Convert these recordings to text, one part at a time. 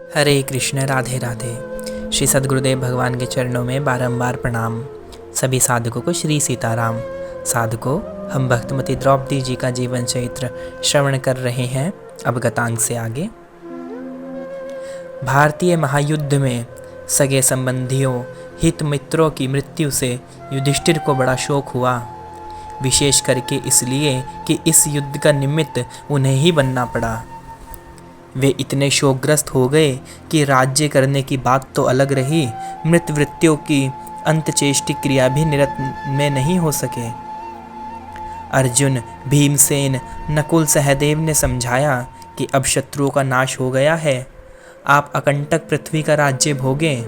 हरे कृष्ण, राधे राधे। श्री सद्गुरुदेव भगवान के चरणों में बारंबार प्रणाम। सभी साधकों को श्री सीताराम। साधकों, हम भक्तमती द्रौपदी जी का जीवन चरित्र श्रवण कर रहे हैं। अब गतांक से आगे। भारतीय महायुद्ध में सगे संबंधियों, हित मित्रों की मृत्यु से युधिष्ठिर को बड़ा शोक हुआ, विशेष करके इसलिए कि इस युद्ध का निमित्त उन्हें ही बनना पड़ा। वे इतने शोकग्रस्त हो गए कि राज्य करने की बात तो अलग रही, मृत वृत्तियों की अंत्यचेष्टि क्रिया भी निरत में नहीं हो सके। अर्जुन, भीमसेन, नकुल, सहदेव ने समझाया कि अब शत्रुओं का नाश हो गया है, आप अकंटक पृथ्वी का राज्य भोगें।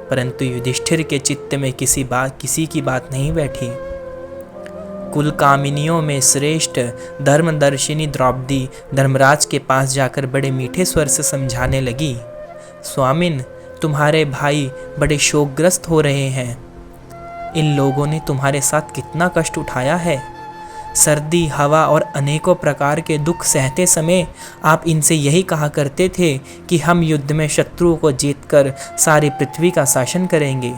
परंतु युधिष्ठिर के चित्त में किसी की बात नहीं बैठी। कुल कामिनियों में श्रेष्ठ धर्मदर्शिनी द्रौपदी धर्मराज के पास जाकर बड़े मीठे स्वर से समझाने लगी, स्वामिन, तुम्हारे भाई बड़े शोकग्रस्त हो रहे हैं। इन लोगों ने तुम्हारे साथ कितना कष्ट उठाया है। सर्दी, हवा और अनेकों प्रकार के दुख सहते समय आप इनसे यही कहा करते थे कि हम युद्ध में शत्रुओं को जीतकर सारी पृथ्वी का शासन करेंगे।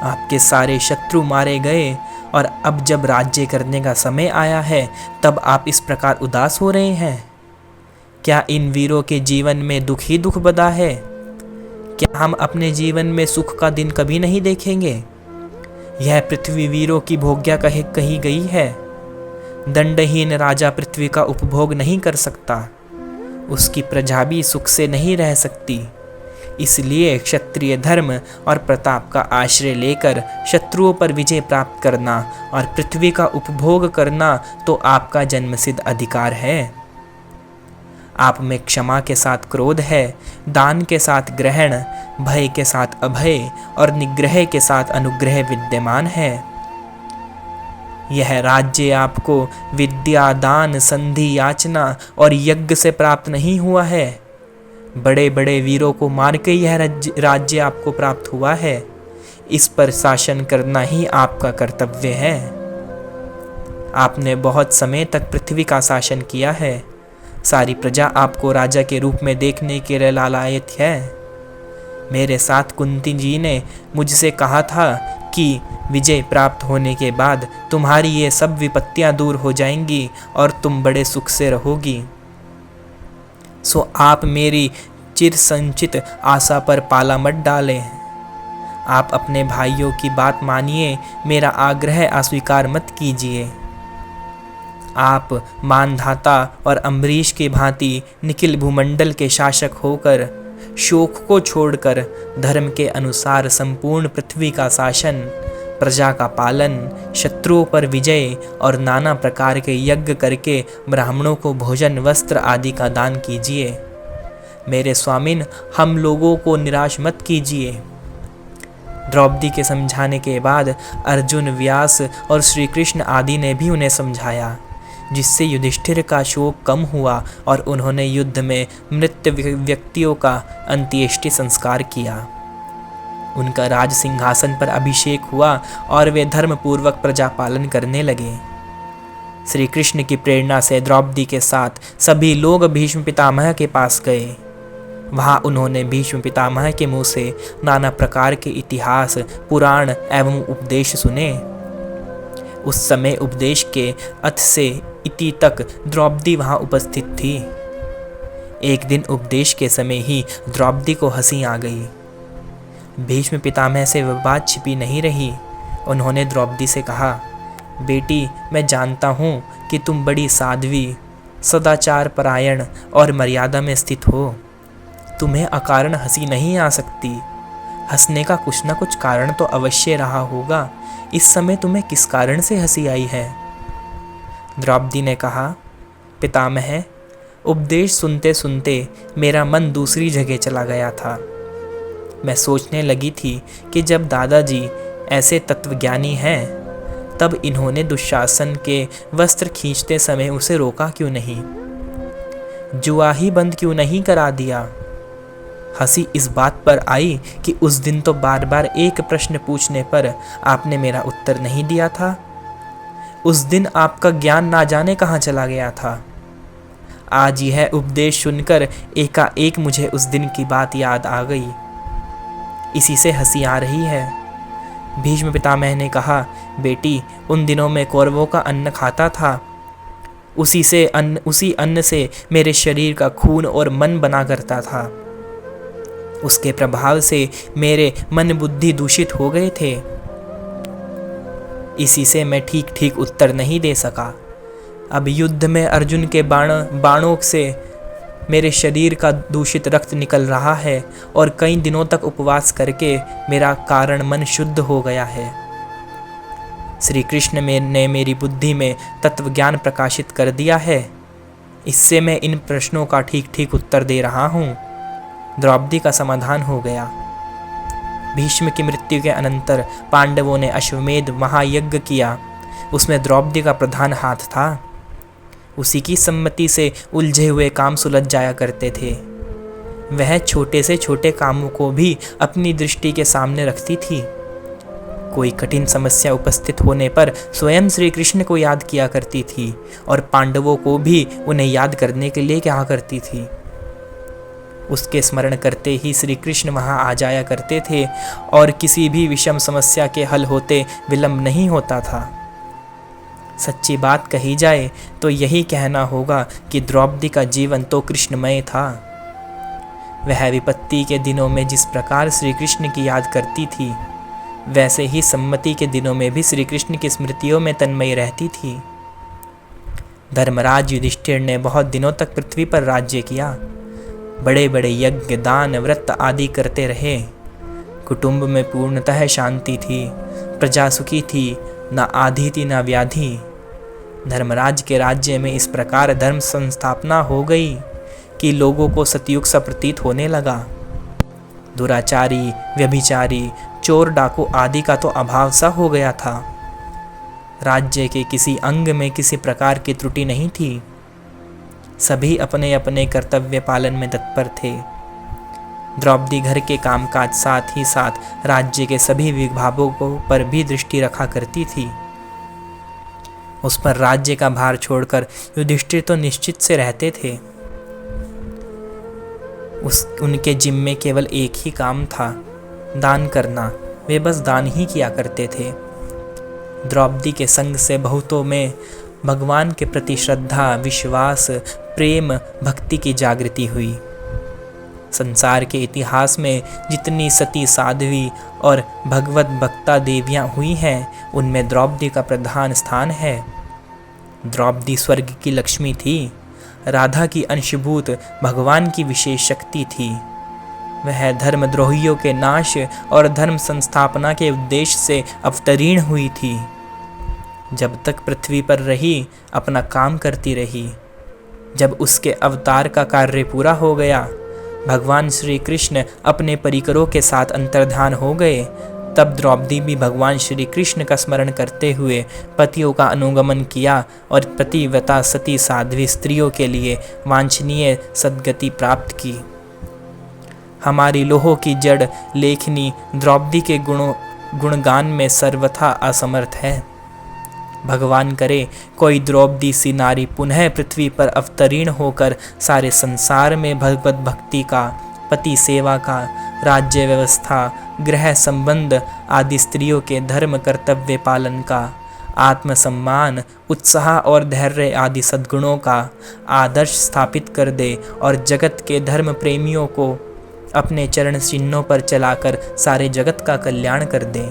आपके सारे शत्रु मारे गए और अब जब राज्य करने का समय आया है तब आप इस प्रकार उदास हो रहे हैं। क्या इन वीरों के जीवन में दुख ही दुख बदा है? क्या हम अपने जीवन में सुख का दिन कभी नहीं देखेंगे? यह पृथ्वी वीरों की भोग्या कही गई है। दंडहीन राजा पृथ्वी का उपभोग नहीं कर सकता, उसकी प्रजा भी सुख से नहीं रह सकती। इसलिए क्षत्रिय धर्म और प्रताप का आश्रय लेकर शत्रुओं पर विजय प्राप्त करना और पृथ्वी का उपभोग करना तो आपका जन्मसिद्ध अधिकार है। आप में क्षमा के साथ क्रोध है, दान के साथ ग्रहण, भय के साथ अभय और निग्रह के साथ अनुग्रह विद्यमान है। यह राज्य आपको विद्या, दान, संधि, याचना और यज्ञ से प्राप्त नहीं हुआ है। बड़े बड़े वीरों को मार के यह राज्य आपको प्राप्त हुआ है। इस पर शासन करना ही आपका कर्तव्य है। आपने बहुत समय तक पृथ्वी का शासन किया है। सारी प्रजा आपको राजा के रूप में देखने के लिए लालायित है। मेरे साथ कुंती जी ने मुझसे कहा था कि विजय प्राप्त होने के बाद तुम्हारी ये सब विपत्तियां दूर हो जाएंगी और तुम बड़े सुख से रहोगी। सो आप मेरी चिर संचित आशा पर पाला मत डालें। आप अपने भाइयों की बात मानिए, मेरा आग्रह अस्वीकार मत कीजिए। आप मानधाता और अम्बरीश की भांति निखिल भूमंडल के शासक होकर शोक को छोड़कर धर्म के अनुसार संपूर्ण पृथ्वी का शासन, प्रजा का पालन, शत्रुओं पर विजय और नाना प्रकार के यज्ञ करके ब्राह्मणों को भोजन, वस्त्र आदि का दान कीजिए। मेरे स्वामिन, हम लोगों को निराश मत कीजिए। द्रौपदी के समझाने के बाद अर्जुन, व्यास और श्री कृष्ण आदि ने भी उन्हें समझाया, जिससे युधिष्ठिर का शोक कम हुआ और उन्होंने युद्ध में मृत व्यक्तियों का अंत्येष्टि संस्कार किया। उनका राज सिंहासन पर अभिषेक हुआ और वे धर्मपूर्वक प्रजा पालन करने लगे। श्री कृष्ण की प्रेरणा से द्रौपदी के साथ सभी लोग भीष्म पितामह के पास गए। वहां उन्होंने भीष्म पितामह के मुंह से नाना प्रकार के इतिहास, पुराण एवं उपदेश सुने। उस समय उपदेश के अथ से इति तक द्रौपदी वहां उपस्थित थी। एक दिन उपदेश के समय ही द्रौपदी को हंसी आ गई। भीष्म पितामह से वह बात छिपी नहीं रही। उन्होंने द्रौपदी से कहा, बेटी, मैं जानता हूँ कि तुम बड़ी साध्वी, सदाचार परायण और मर्यादा में स्थित हो। तुम्हें अकारण हंसी नहीं आ सकती। हंसने का कुछ न कुछ कारण तो अवश्य रहा होगा। इस समय तुम्हें किस कारण से हंसी आई है? द्रौपदी ने कहा, पितामह, उपदेश सुनते सुनते मेरा मन दूसरी जगह चला गया था। मैं सोचने लगी थी कि जब दादाजी ऐसे तत्वज्ञानी हैं, तब इन्होंने दुशासन के वस्त्र खींचते समय उसे रोका क्यों नहीं? जुआ ही बंद क्यों नहीं करा दिया? हंसी इस बात पर आई कि उस दिन तो बार बार एक प्रश्न पूछने पर आपने मेरा उत्तर नहीं दिया था। उस दिन आपका ज्ञान ना जाने कहाँ चला गया था। आज यह उपदेश सुनकर एकाएक मुझे उस दिन की बात याद आ गई। इसी से हंसी आ रही है। भीष्म पितामह ने कहा, बेटी, उन दिनों में कौरवों का अन्न खाता था। उसी अन्न से मेरे शरीर का खून और मन बना करता था। उसके प्रभाव से मेरे मन बुद्धि दूषित हो गए थे। इसी से मैं ठीक ठीक उत्तर नहीं दे सका। अब युद्ध में अर्जुन के बाणों से मेरे शरीर का दूषित रक्त निकल रहा है और कई दिनों तक उपवास करके मेरा कारण मन शुद्ध हो गया है। श्री कृष्ण ने मेरी बुद्धि में तत्व ज्ञान प्रकाशित कर दिया है। इससे मैं इन प्रश्नों का ठीक ठीक उत्तर दे रहा हूँ। द्रौपदी का समाधान हो गया। भीष्म की मृत्यु के अनंतर पांडवों ने अश्वमेध महायज्ञ किया। उसमें द्रौपदी का प्रधान हाथ था। उसी की सम्मति से उलझे हुए काम सुलझ जाया करते थे। वह छोटे से छोटे कामों को भी अपनी दृष्टि के सामने रखती थी। कोई कठिन समस्या उपस्थित होने पर स्वयं श्री कृष्ण को याद किया करती थी और पांडवों को भी उन्हें याद करने के लिए कहा करती थी। उसके स्मरण करते ही श्री कृष्ण वहाँ आ जाया करते थे और किसी भी विषम समस्या के हल होते विलंब नहीं होता था। सच्ची बात कही जाए तो यही कहना होगा कि द्रौपदी का जीवन तो कृष्णमय था। वह विपत्ति के दिनों में जिस प्रकार श्री कृष्ण की याद करती थी, वैसे ही सम्मति के दिनों में भी श्री कृष्ण की स्मृतियों में तन्मयी रहती थी। धर्मराज युधिष्ठिर ने बहुत दिनों तक पृथ्वी पर राज्य किया। बड़े बड़े यज्ञ, दान, व्रत आदि करते रहे। कुटुंब में पूर्णतः शांति थी। प्रजा सुखी थी, न आधि थी न व्याधि। धर्मराज के राज्य में इस प्रकार धर्म संस्थापना हो गई कि लोगों को सतयुग सा प्रतीत होने लगा। दुराचारी, व्यभिचारी, चोर, डाकू आदि का तो अभाव सा हो गया था। राज्य के किसी अंग में किसी प्रकार की त्रुटि नहीं थी। सभी अपने अपने कर्तव्य पालन में तत्पर थे। द्रौपदी घर के कामकाज साथ ही साथ राज्य के सभी विभागों पर भी दृष्टि रखा करती थी। उस पर राज्य का भार छोड़कर युधिष्ठिर तो निश्चित से रहते थे। उनके जिम्मे केवल एक ही काम था, दान करना। वे बस दान ही किया करते थे। द्रौपदी के संग से बहुतों में भगवान के प्रति श्रद्धा, विश्वास, प्रेम, भक्ति की जागृति हुई। संसार के इतिहास में जितनी सती, साध्वी और भगवत भक्ता देवियां हुई हैं, उनमें द्रौपदी का प्रधान स्थान है। द्रौपदी स्वर्ग की लक्ष्मी थी। राधा की अंशभूत भगवान की विशेष शक्ति थी। वह धर्मद्रोहियों के नाश और धर्म संस्थापना के उद्देश्य से अवतरीण हुई थी। जब तक पृथ्वी पर रही, अपना काम करती रही। जब उसके अवतार का कार्य पूरा हो गया, भगवान श्री कृष्ण अपने परिकरों के साथ अंतर्धान हो गए, तब द्रौपदी भी भगवान श्री कृष्ण का स्मरण करते हुए पतियों का अनुगमन किया और पतिव्रता सती साध्वी स्त्रियों के लिए वांछनीय सद्गति प्राप्त की। हमारी लोहों की जड़ लेखनी द्रौपदी के गुणगान में सर्वथा असमर्थ है। भगवान करे कोई द्रौपदी सी नारी पुनः पृथ्वी पर अवतरीण होकर सारे संसार में भगवत भक्ति का, पति सेवा का, राज्य व्यवस्था, गृह संबंध आदि स्त्रियों के धर्म कर्तव्य पालन का, आत्मसम्मान, उत्साह और धैर्य आदि सद्गुणों का आदर्श स्थापित कर दे और जगत के धर्म प्रेमियों को अपने चरण चिन्हों पर चलाकर सारे जगत का कल्याण कर दे।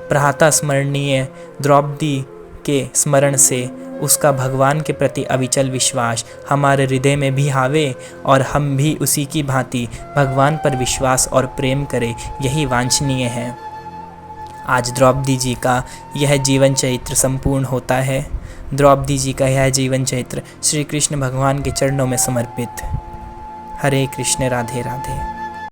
प्रातः स्मरणीय द्रौपदी के स्मरण से उसका भगवान के प्रति अविचल विश्वास हमारे हृदय में भी आवे और हम भी उसी की भांति भगवान पर विश्वास और प्रेम करें, यही वांछनीय है। आज द्रौपदी जी का यह जीवन चरित्र संपूर्ण होता है। द्रौपदी जी का यह जीवन चरित्र श्री कृष्ण भगवान के चरणों में समर्पित। हरे कृष्ण, राधे राधे।